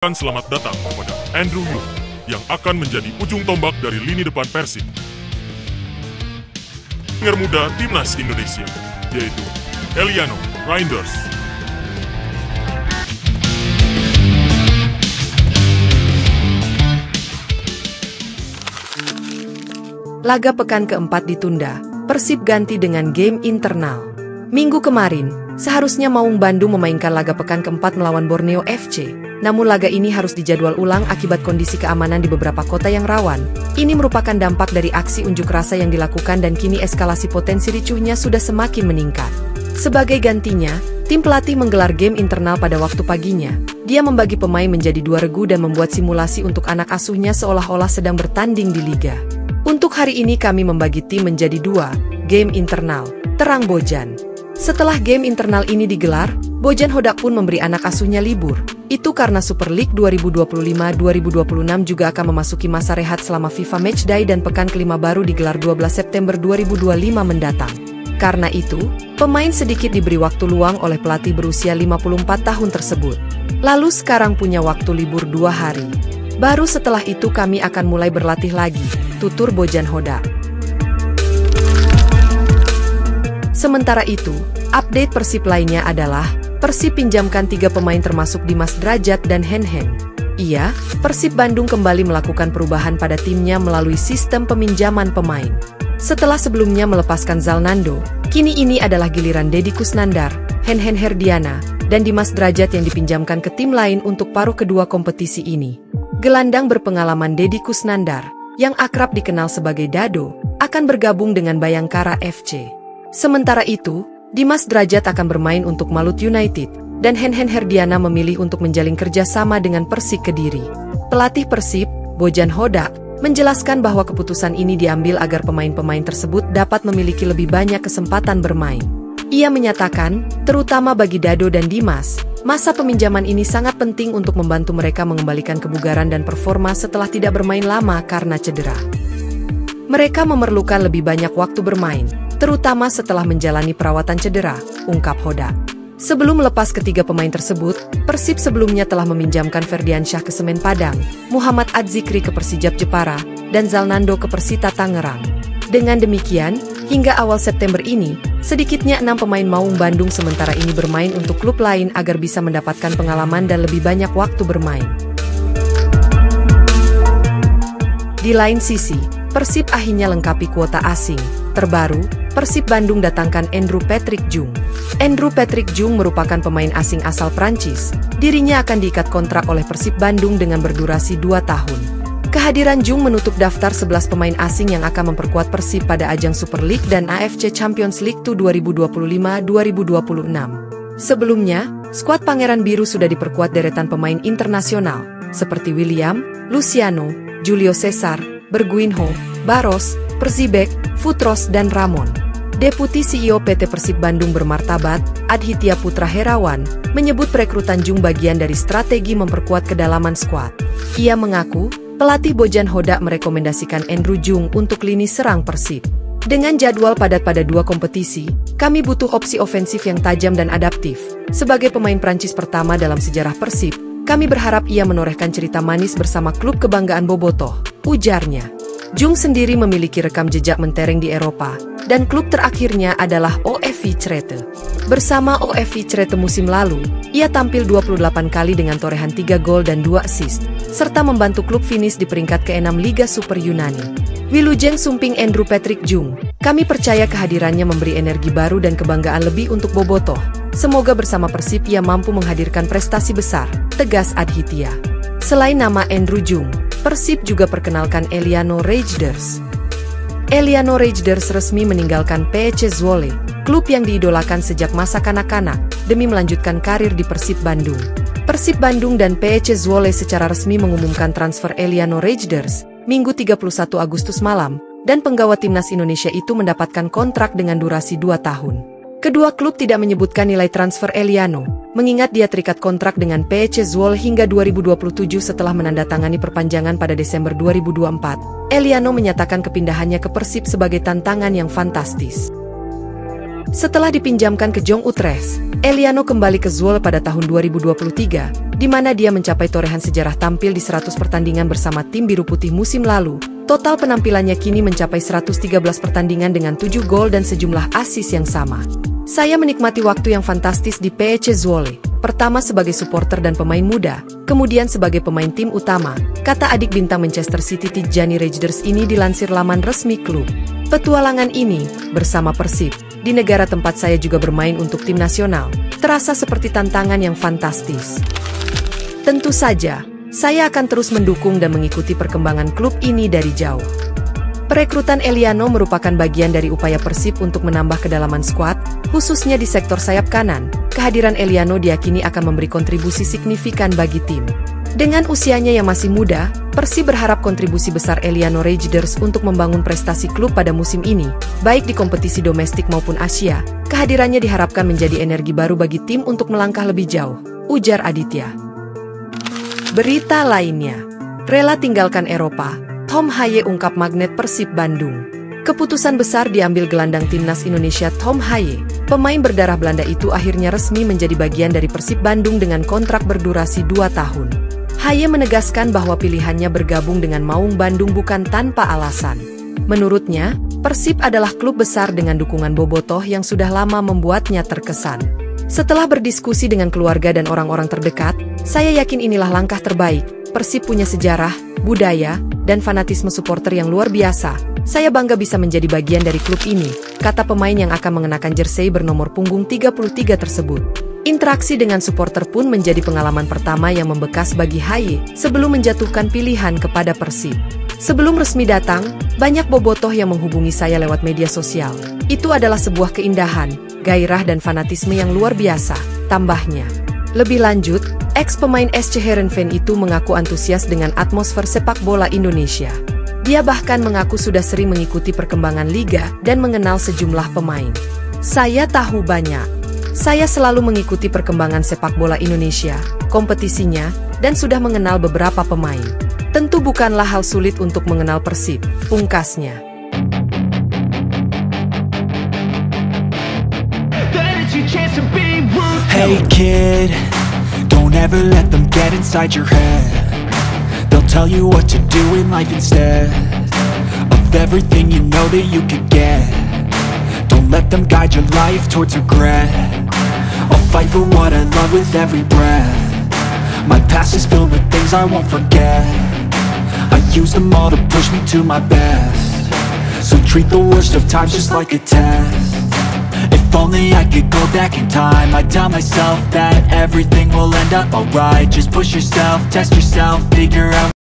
Dan selamat datang kepada Andrew Yu yang akan menjadi ujung tombak dari lini depan Persib. Winger muda Timnas Indonesia, yaitu Eliano Reinders. Laga pekan keempat ditunda, Persib ganti dengan game internal. Minggu kemarin, seharusnya Maung Bandung memainkan laga pekan keempat melawan Borneo FC. Namun laga ini harus dijadwal ulang akibat kondisi keamanan di beberapa kota yang rawan. Ini merupakan dampak dari aksi unjuk rasa yang dilakukan dan kini eskalasi potensi ricuhnya sudah semakin meningkat. Sebagai gantinya, tim pelatih menggelar game internal pada waktu paginya. Dia membagi pemain menjadi dua regu dan membuat simulasi untuk anak asuhnya seolah-olah sedang bertanding di liga. Untuk hari ini kami membagi tim menjadi dua, game internal, terang Bojan. Setelah game internal ini digelar, Bojan Hodak pun memberi anak asuhnya libur. Itu karena Super League 2025-2026 juga akan memasuki masa rehat selama FIFA Matchday dan pekan kelima baru digelar 12 September 2025 mendatang. Karena itu, pemain sedikit diberi waktu luang oleh pelatih berusia 54 tahun tersebut. Lalu sekarang punya waktu libur 2 hari. Baru setelah itu kami akan mulai berlatih lagi, tutur Bojan Hodak. Sementara itu, update Persib lainnya adalah Persib pinjamkan 3 pemain termasuk Dimas Drajat dan Hen Hen. Iya, Persib Bandung kembali melakukan perubahan pada timnya melalui sistem peminjaman pemain. Setelah sebelumnya melepaskan Zalnando, kini ini adalah giliran Deddy Kusnandar, Hen Hen Herdiana, dan Dimas Drajat yang dipinjamkan ke tim lain untuk paruh kedua kompetisi ini. Gelandang berpengalaman Deddy Kusnandar, yang akrab dikenal sebagai Dado, akan bergabung dengan Bayangkara FC. Sementara itu, Dimas Drajat akan bermain untuk Malut United, dan Hen Hen Herdiana memilih untuk menjalin kerjasama dengan Persik Kediri. Pelatih Persib, Bojan Hodak, menjelaskan bahwa keputusan ini diambil agar pemain-pemain tersebut dapat memiliki lebih banyak kesempatan bermain. Ia menyatakan, terutama bagi Dado dan Dimas, masa peminjaman ini sangat penting untuk membantu mereka mengembalikan kebugaran dan performa setelah tidak bermain lama karena cedera. Mereka memerlukan lebih banyak waktu bermain, terutama setelah menjalani perawatan cedera, ungkap Hodak. Sebelum melepas ketiga pemain tersebut, Persib sebelumnya telah meminjamkan Ferdiansyah ke Semen Padang, Muhammad Adzikri ke Persijap Jepara, dan Zalnando ke Persita Tangerang. Dengan demikian, hingga awal September ini, sedikitnya 6 pemain Maung Bandung sementara ini bermain untuk klub lain agar bisa mendapatkan pengalaman dan lebih banyak waktu bermain. Di lain sisi, Persib akhirnya lengkapi kuota asing. Terbaru, Persib Bandung datangkan Andrew Patrick Jung. Andrew Patrick Jung merupakan pemain asing asal Prancis. Dirinya akan diikat kontrak oleh Persib Bandung dengan berdurasi 2 tahun. Kehadiran Jung menutup daftar 11 pemain asing yang akan memperkuat Persib pada ajang Super League dan AFC Champions League 2025-2026. Sebelumnya, skuad Pangeran Biru sudah diperkuat deretan pemain internasional, seperti William, Luciano, Julio Cesar, Berguinho, Baros, Persibek, Futros, dan Ramon. Deputi CEO PT Persib Bandung Bermartabat, Adhitya Putra Herawan, menyebut perekrutan Jung bagian dari strategi memperkuat kedalaman skuad. Ia mengaku, pelatih Bojan Hodak merekomendasikan Andrew Jung untuk lini serang Persib. Dengan jadwal padat pada 2 kompetisi, kami butuh opsi ofensif yang tajam dan adaptif. Sebagai pemain Prancis pertama dalam sejarah Persib, kami berharap ia menorehkan cerita manis bersama klub kebanggaan Bobotoh, ujarnya. Jung sendiri memiliki rekam jejak mentereng di Eropa, dan klub terakhirnya adalah OFV Crete. Bersama OFV Crete musim lalu, ia tampil 28 kali dengan torehan 3 gol dan 2 assist, serta membantu klub finish di peringkat ke-6 Liga Super Yunani. Wilujeng Sumping Andrew Patrick Jung, kami percaya kehadirannya memberi energi baru dan kebanggaan lebih untuk Bobotoh. Semoga bersama Persib ia mampu menghadirkan prestasi besar, tegas Adhitya. Selain nama Andrew Jung, Persib juga perkenalkan Eliano Reinders. Eliano Reinders resmi meninggalkan PEC Zwolle, klub yang diidolakan sejak masa kanak-kanak, demi melanjutkan karir di Persib Bandung. Persib Bandung dan PEC Zwolle secara resmi mengumumkan transfer Eliano Reinders, Minggu 31 Agustus malam, dan penggawa timnas Indonesia itu mendapatkan kontrak dengan durasi 2 tahun. Kedua klub tidak menyebutkan nilai transfer Eliano, mengingat dia terikat kontrak dengan PEC Zwolle hingga 2027 setelah menandatangani perpanjangan pada Desember 2024. Eliano menyatakan kepindahannya ke Persib sebagai tantangan yang fantastis. Setelah dipinjamkan ke Jong Utrecht, Eliano kembali ke Zwolle pada tahun 2023, di mana dia mencapai torehan sejarah tampil di 100 pertandingan bersama tim biru putih musim lalu. Total penampilannya kini mencapai 113 pertandingan dengan 7 gol dan sejumlah assist yang sama. Saya menikmati waktu yang fantastis di PEC Zwolle, pertama sebagai supporter dan pemain muda, kemudian sebagai pemain tim utama, kata adik bintang Manchester City Tijjani Reijnders ini dilansir laman resmi klub. Petualangan ini, bersama Persib, di negara tempat saya juga bermain untuk tim nasional, terasa seperti tantangan yang fantastis. Tentu saja, saya akan terus mendukung dan mengikuti perkembangan klub ini dari jauh. Perekrutan Eliano merupakan bagian dari upaya Persib untuk menambah kedalaman skuad, khususnya di sektor sayap kanan. Kehadiran Eliano diyakini akan memberi kontribusi signifikan bagi tim. Dengan usianya yang masih muda, Persib berharap kontribusi besar Eliano Reijnders untuk membangun prestasi klub pada musim ini, baik di kompetisi domestik maupun Asia. Kehadirannya diharapkan menjadi energi baru bagi tim untuk melangkah lebih jauh, ujar Aditya. Berita lainnya, rela tinggalkan Eropa, Tom Haye ungkap magnet Persib Bandung. Keputusan besar diambil gelandang timnas Indonesia Tom Haye. Pemain berdarah Belanda itu akhirnya resmi menjadi bagian dari Persib Bandung dengan kontrak berdurasi 2 tahun. Haye menegaskan bahwa pilihannya bergabung dengan Maung Bandung bukan tanpa alasan. Menurutnya, Persib adalah klub besar dengan dukungan bobotoh yang sudah lama membuatnya terkesan. Setelah berdiskusi dengan keluarga dan orang-orang terdekat, saya yakin inilah langkah terbaik. Persib punya sejarah, budaya, dan fanatisme supporter yang luar biasa. Saya bangga bisa menjadi bagian dari klub ini, kata pemain yang akan mengenakan jersey bernomor punggung 33 tersebut. Interaksi dengan supporter pun menjadi pengalaman pertama yang membekas bagi Haye sebelum menjatuhkan pilihan kepada Persib. Sebelum resmi datang, banyak bobotoh yang menghubungi saya lewat media sosial. Itu adalah sebuah keindahan, gairah dan fanatisme yang luar biasa, tambahnya. Lebih lanjut, ex-pemain SC Heerenveen itu mengaku antusias dengan atmosfer sepak bola Indonesia. Dia bahkan mengaku sudah sering mengikuti perkembangan liga dan mengenal sejumlah pemain. Saya tahu banyak. Saya selalu mengikuti perkembangan sepak bola Indonesia, kompetisinya, dan sudah mengenal beberapa pemain. Tentu bukanlah hal sulit untuk mengenal Persib, pungkasnya. Hey kid, don't ever let them get inside your head. They'll tell you what to do in life instead of everything you know that you could get. Don't let them guide your life towards regret. I'll fight for what I love with every breath. My past is filled with things I won't forget. I use them all to push me to my best. So treat the worst of times just like a test. If only I could go back in time, I'd tell myself that everything will end up alright. Just push yourself, test yourself, figure out